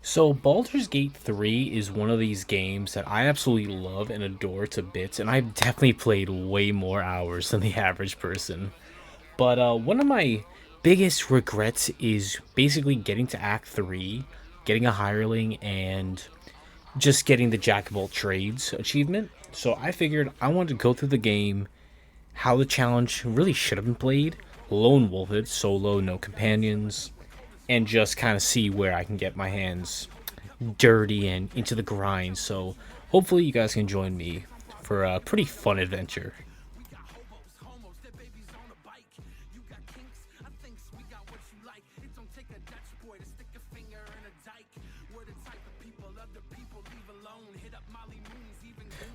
So Baldur's Gate 3 is one of these games that I absolutely love and adore to bits, and I've definitely played way more hours than the average person. But one of my biggest regrets is basically getting to Act 3, getting a hireling, and just getting the Jack of all trades achievement. So I figured I wanted to go through the game, how the challenge really should have been played, lone wolf it, solo, no companions, and just kind of see where I can get my hands dirty and into the grind. So hopefully you guys can join me for a pretty fun adventure.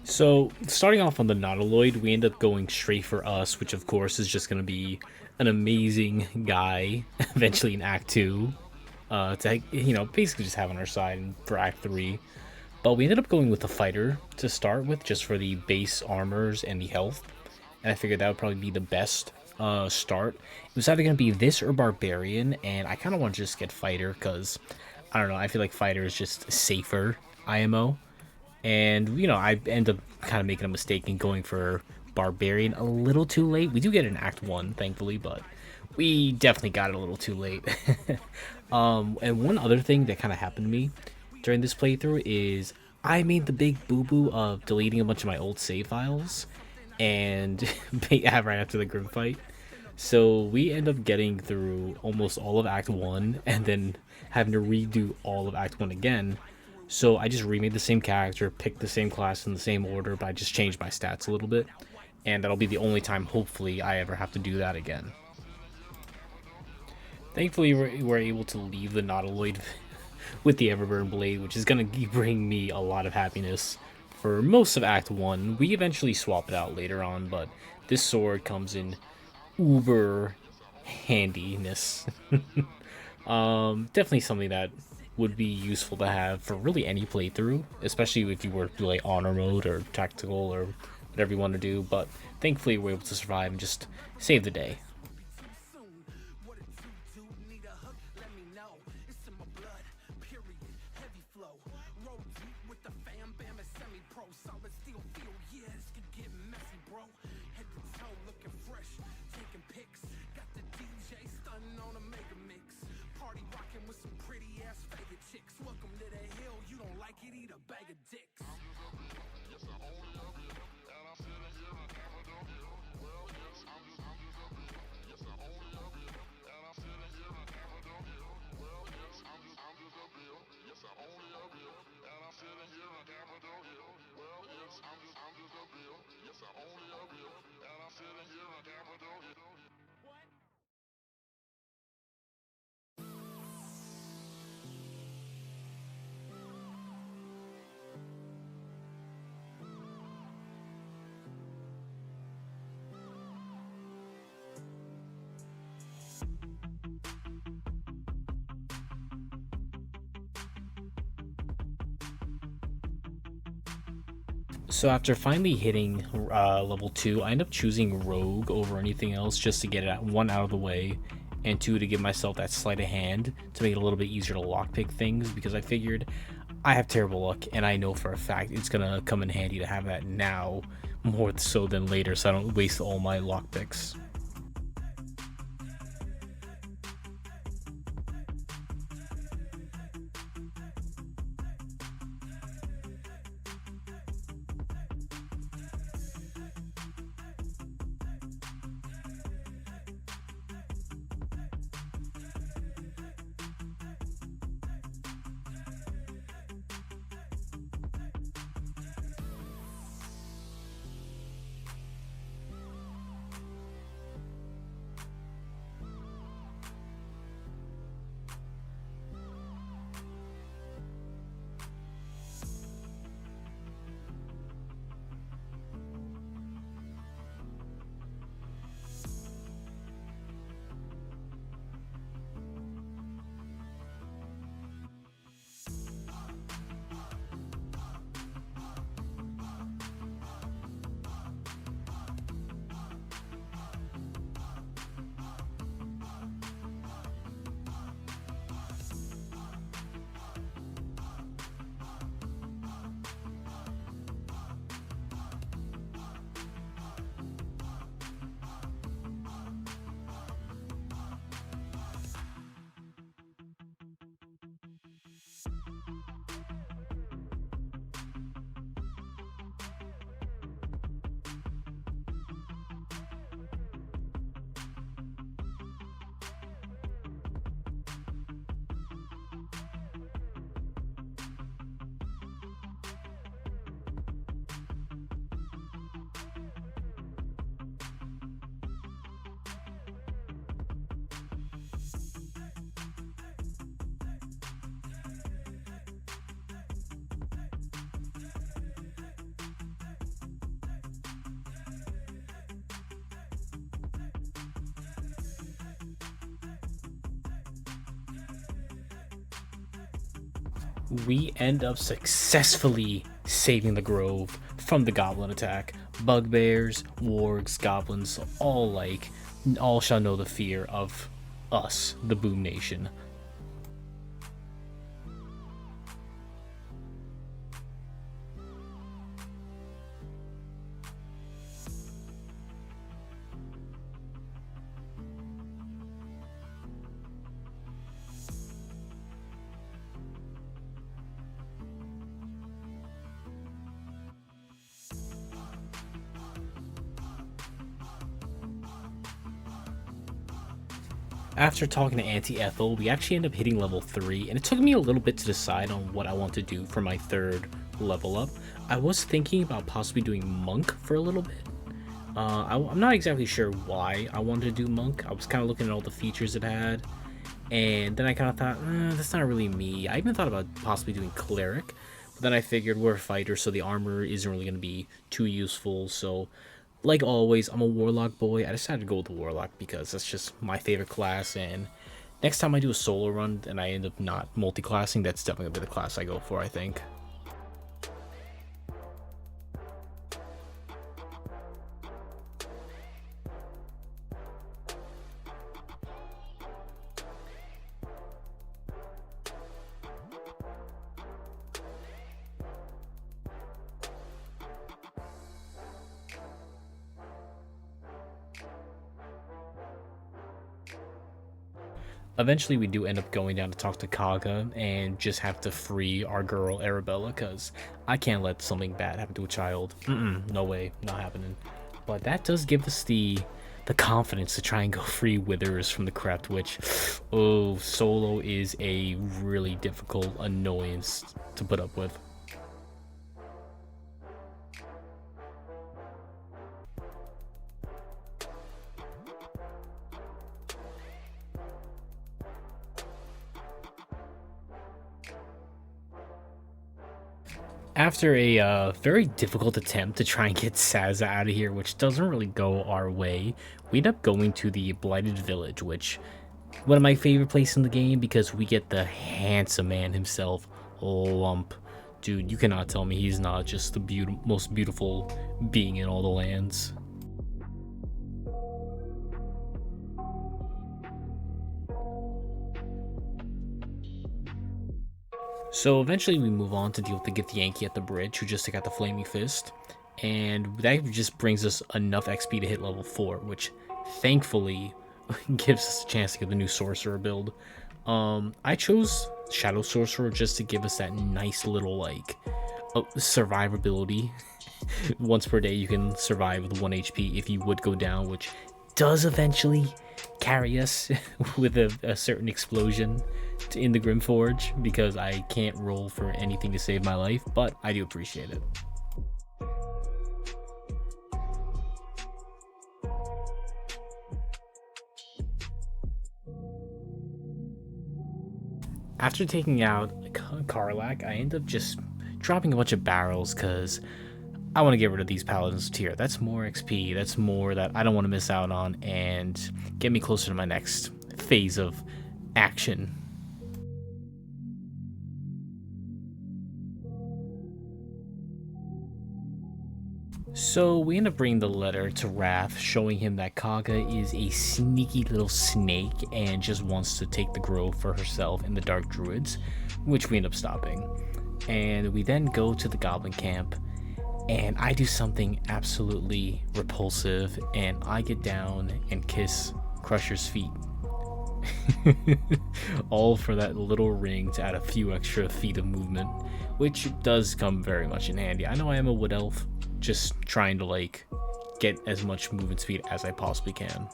So starting off on the Nautiloid, we end up going straight for us, which of course is just going to be an amazing guy eventually in Act 2. To basically just have on our side for Act 3. But we ended up going with the fighter to start with, just for the base armors and the health. And I figured that would probably be the best start. It was either going to be this or barbarian, and I kind of want to just get fighter because I don't know. I feel like fighter is just safer IMO, and I end up kind of making a mistake in going for barbarian a little too late. We do get an Act 1, thankfully, but we definitely got it a little too late. And one other thing that kind of happened to me during this playthrough is I made the big boo-boo of deleting a bunch of my old save files and right after the grim fight. So we end up getting through almost all of Act 1 and then having to redo all of Act 1 again. So I just remade the same character, picked the same class in the same order, but I just changed my stats a little bit. And that'll be the only time, hopefully, I ever have to do that again. Thankfully, we're able to leave the Nautiloid with the Everburn Blade, which is going to bring me a lot of happiness for most of Act 1. We eventually swap it out later on, but this sword comes in uber handiness. Definitely something that would be useful to have for really any playthrough, especially if you were to play honor mode or tactical or whatever you want to do. But thankfully, we're able to survive and just save the day. So after finally hitting level 2, I end up choosing Rogue over anything else just to get it one out of the way, and two to give myself that sleight of hand to make it a little bit easier to lockpick things because I figured I have terrible luck and I know for a fact it's gonna come in handy to have that now more so than later, so I don't waste all my lockpicks. We end up successfully saving the grove from the goblin attack. Bugbears, wargs, goblins, all shall know the fear of us, the Boom Nation. After talking to Auntie Ethel, we actually end up hitting level 3, and it took me a little bit to decide on what I want to do for my third level up. I was thinking about possibly doing Monk for a little bit. I'm not exactly sure why I wanted to do Monk. I was kind of looking at all the features it had, and then I kind of thought, that's not really me. I even thought about possibly doing Cleric, but then I figured we're a fighter, so the armor isn't really going to be too useful, so like always, I'm a Warlock boy. I decided to go with the Warlock because that's just my favorite class, and next time I do a solo run and I end up not multi-classing, that's definitely gonna be the class I go for, I think. Eventually, we do end up going down to talk to Kaga and just have to free our girl Arabella because I can't let something bad happen to a child. No way, not happening. But that does give us the confidence to try and go free Withers from the crypt, which, oh, solo is a really difficult annoyance to put up with. After a very difficult attempt to try and get Saza out of here, which doesn't really go our way, we end up going to the Blighted Village, which one of my favorite places in the game because we get the handsome man himself, Lump. Dude, you cannot tell me he's not just the most beautiful being in all the lands. So eventually we move on to deal with the Githyanki at the bridge, who just took out the Flaming Fist. And that just brings us enough XP to hit level 4, which thankfully gives us a chance to get the new Sorcerer build. I chose Shadow Sorcerer just to give us that nice little, survivability. Once per day you can survive with 1 HP if you would go down, which does eventually carry us with a certain explosion in the Grimforge because I can't roll for anything to save my life, but I do appreciate it. After taking out Karlak, I end up just dropping a bunch of barrels because I want to get rid of these Paladins of Tyr. That's more XP, that's more that I don't want to miss out on, and get me closer to my next phase of action. So we end up bringing the letter to Wrath, showing him that Kaga is a sneaky little snake and just wants to take the grove for herself and the Dark Druids, which we end up stopping. And we then go to the Goblin camp, and I do something absolutely repulsive, and I get down and kiss Crusher's feet. All for that little ring to add a few extra feet of movement, which does come very much in handy. I know I am a wood elf, just trying to like get as much movement speed as I possibly can.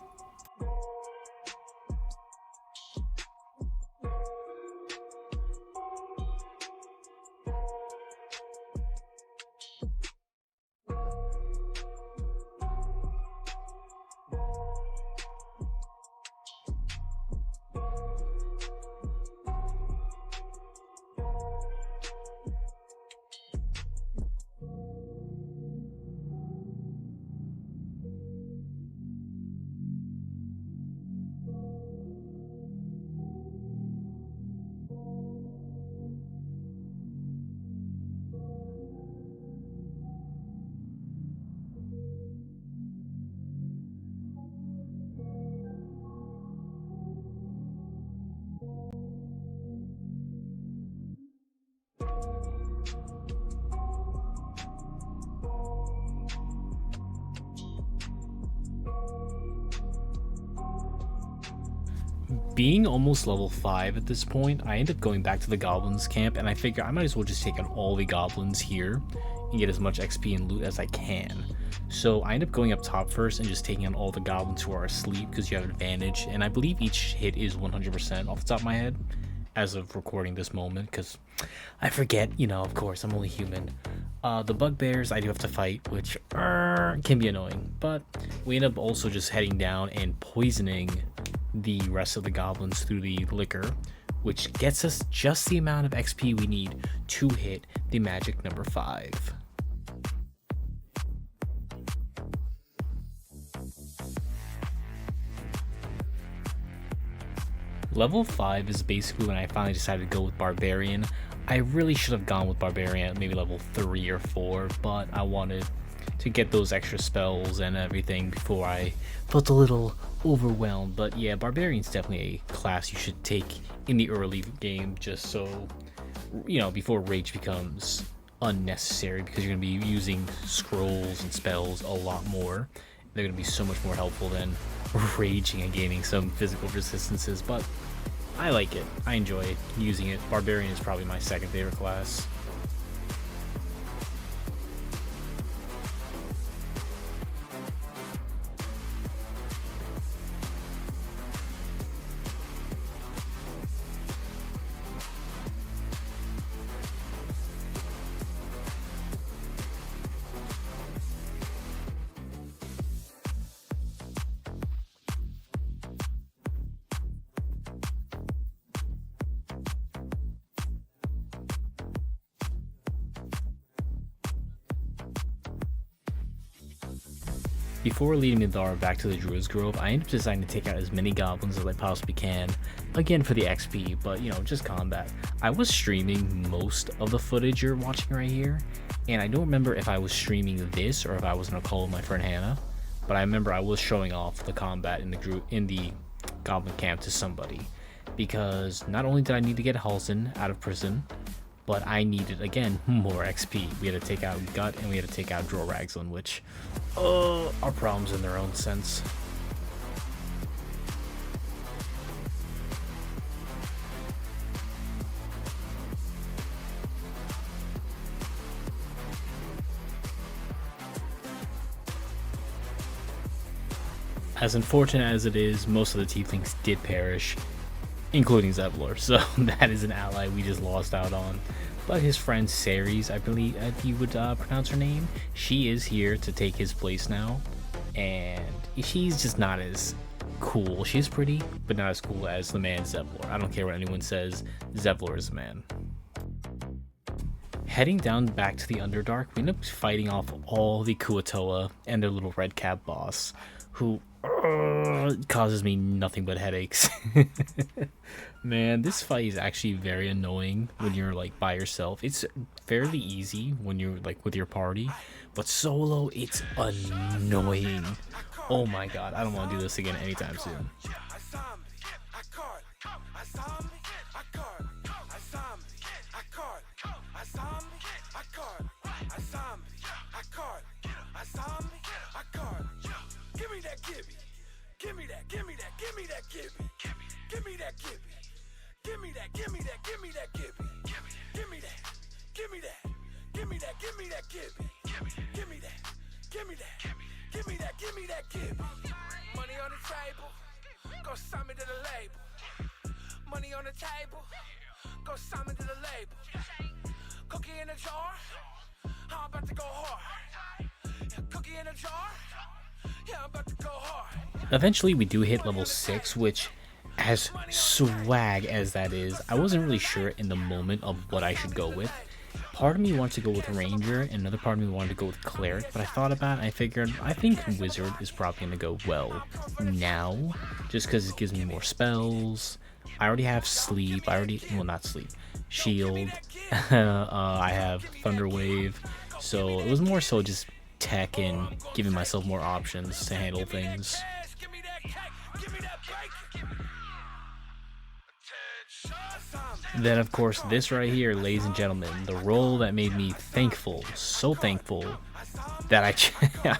Being almost level 5 at this point, I end up going back to the goblins camp, and I figure I might as well just take on all the goblins here and get as much XP and loot as I can. So I end up going up top first and just taking on all the goblins who are asleep because you have advantage, and I believe each hit is 100% off the top of my head as of recording this moment, because I forget, you know, of course, I'm only human. The bugbears I do have to fight, which can be annoying, but we end up also just heading down and poisoning the rest of the goblins through the liquor, which gets us just the amount of XP we need to hit the magic number 5. Level 5 is basically when I finally decided to go with Barbarian. I really should have gone with Barbarian at maybe level 3 or 4, but I wanted to get those extra spells and everything before I felt a little overwhelmed. But yeah, Barbarian's definitely a class you should take in the early game, just so, you know, before Rage becomes unnecessary, because you're going to be using scrolls and spells a lot more. They're going to be so much more helpful than raging and gaining some physical resistances, but I like it. I enjoy using it. Barbarian is probably my second favorite class. Before leading Midar back to the Druid's Grove, I end up deciding to take out as many goblins as I possibly can, again for the XP, but you know, just combat. I was streaming most of the footage you're watching right here, and I don't remember if I was streaming this or if I was gonna call my friend Hannah, but I remember I was showing off the combat in the goblin camp to somebody, because not only did I need to get Halsin out of prison, but I needed, again, more XP. We had to take out Gut and we had to take out Drow Ragzlin, which are problems in their own sense. As unfortunate as it is, most of the tieflings did perish, including Zevlor, so that is an ally we just lost out on. But his friend Ceres, I believe you would pronounce her name, she is here to take his place now, and she's just not as cool. She's pretty, but not as cool as the man Zevlor. I don't care what anyone says, Zevlor is a man. Heading down back to the Underdark, we end up fighting off all the Kuatoa and their little red cap boss, who causes me nothing but headaches. Man, this fight is actually very annoying when you're like by yourself. It's fairly easy when you're like with your party, but solo it's annoying. Oh my god, I don't want to do this again anytime soon. Give me that, give me that, give me that, give me that, give me. Eventually, we do hit level 6, which, as swag as that is, I wasn't really sure in the moment of what I should go with. Part of me wanted to go with Ranger, and another part of me wanted to go with Cleric, but I thought about it and I figured I think Wizard is probably going to go well now, just because it gives me more spells. I already have Sleep, well, not Sleep, Shield, I have Thunder Wave, so it was more so just tech and giving myself more options to handle things. Then, of course, this right here, ladies and gentlemen, the role that made me thankful, so thankful, that I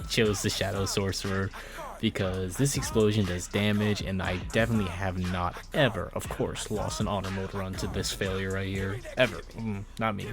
chose the Shadow Sorcerer, because this explosion does damage, and I definitely have not ever, of course, lost an honor mode run to this failure right here. Ever. Not me.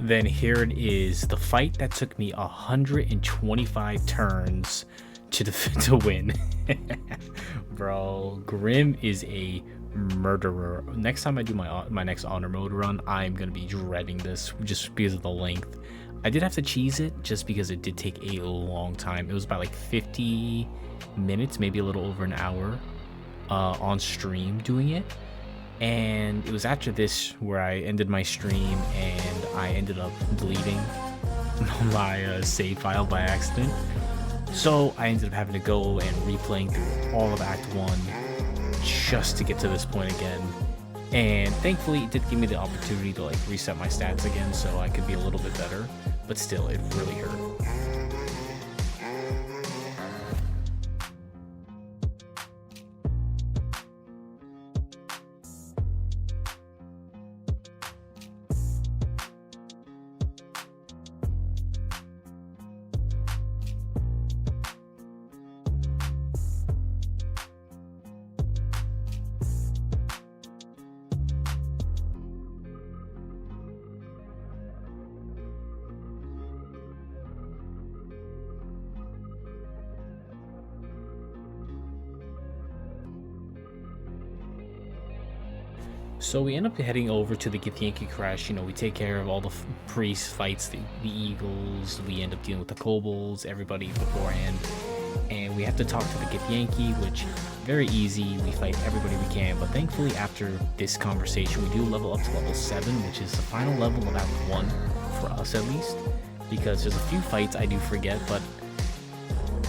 Then here it is, the fight that took me 125 turns to win. Bro, Grim is a murderer. Next time I do my next honor mode run, I'm gonna be dreading this just because of the length. I did have to cheese it just because it did take a long time. It was about like 50 minutes, maybe a little over an hour on stream doing it. And it was after this where I ended my stream and I ended up deleting my save file by accident. So I ended up having to go and replaying through all of Act 1 just to get to this point again. And thankfully it did give me the opportunity to like reset my stats again so I could be a little bit better, but still it really hurt. So we end up heading over to the Githyanki Crash. You know, we take care of all the priest fights, the eagles. We end up dealing with the kobolds, everybody beforehand. And we have to talk to the Githyanki, which very easy. We fight everybody we can. But thankfully, after this conversation, we do level up to level 7, which is the final level of Act 1 for us at least. Because there's a few fights I do forget, but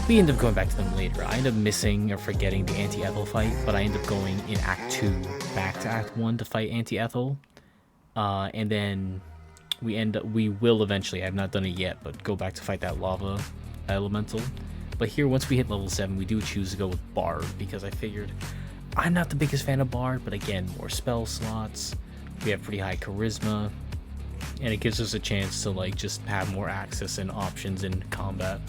we end up going back to them later. I end up missing or forgetting the Anti-Ethel fight, but I end up going in Act 2 back to Act 1 to fight Anti-Ethel. And then we will eventually, I have not done it yet, but go back to fight that lava elemental. But here, once we hit level 7, we do choose to go with Bard, because I figured I'm not the biggest fan of Bard, but again, more spell slots. We have pretty high charisma, and it gives us a chance to like just have more access and options in combat.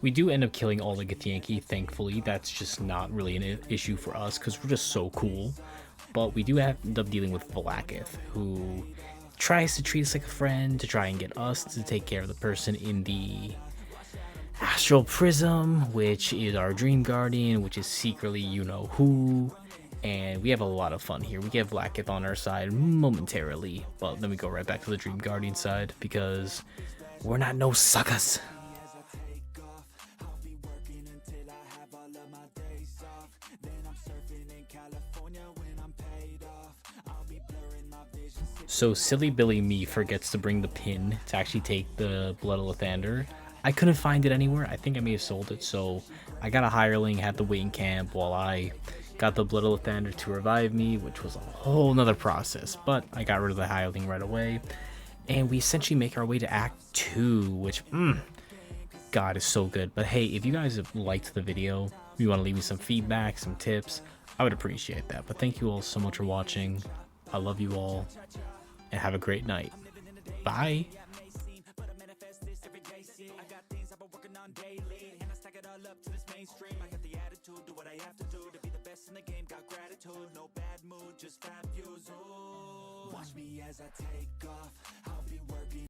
We do end up killing all the Githyanki, thankfully. That's just not really an issue for us because we're just so cool. But we do end up dealing with Valakith, who tries to treat us like a friend to try and get us to take care of the person in the Astral Prism, which is our Dream Guardian, which is secretly you know who. And we have a lot of fun here. We get Valakith on our side momentarily, but then we go right back to the Dream Guardian side because we're not no suckers. So silly Billy me forgets to bring the pin to actually take the Blood of Lathander. I couldn't find it anywhere. I think I may have sold it, so I got a hireling, had to wait in camp while I got the Blood of Lathander to revive me, which was a whole nother process, but I got rid of the hireling right away. And we essentially make our way to Act 2, which, God, is so good. But hey, if you guys have liked the video, you want to leave me some feedback, some tips, I would appreciate that. But thank you all so much for watching. I love you all, and have a great night. Bye. Watch me as I take off. I'll be working.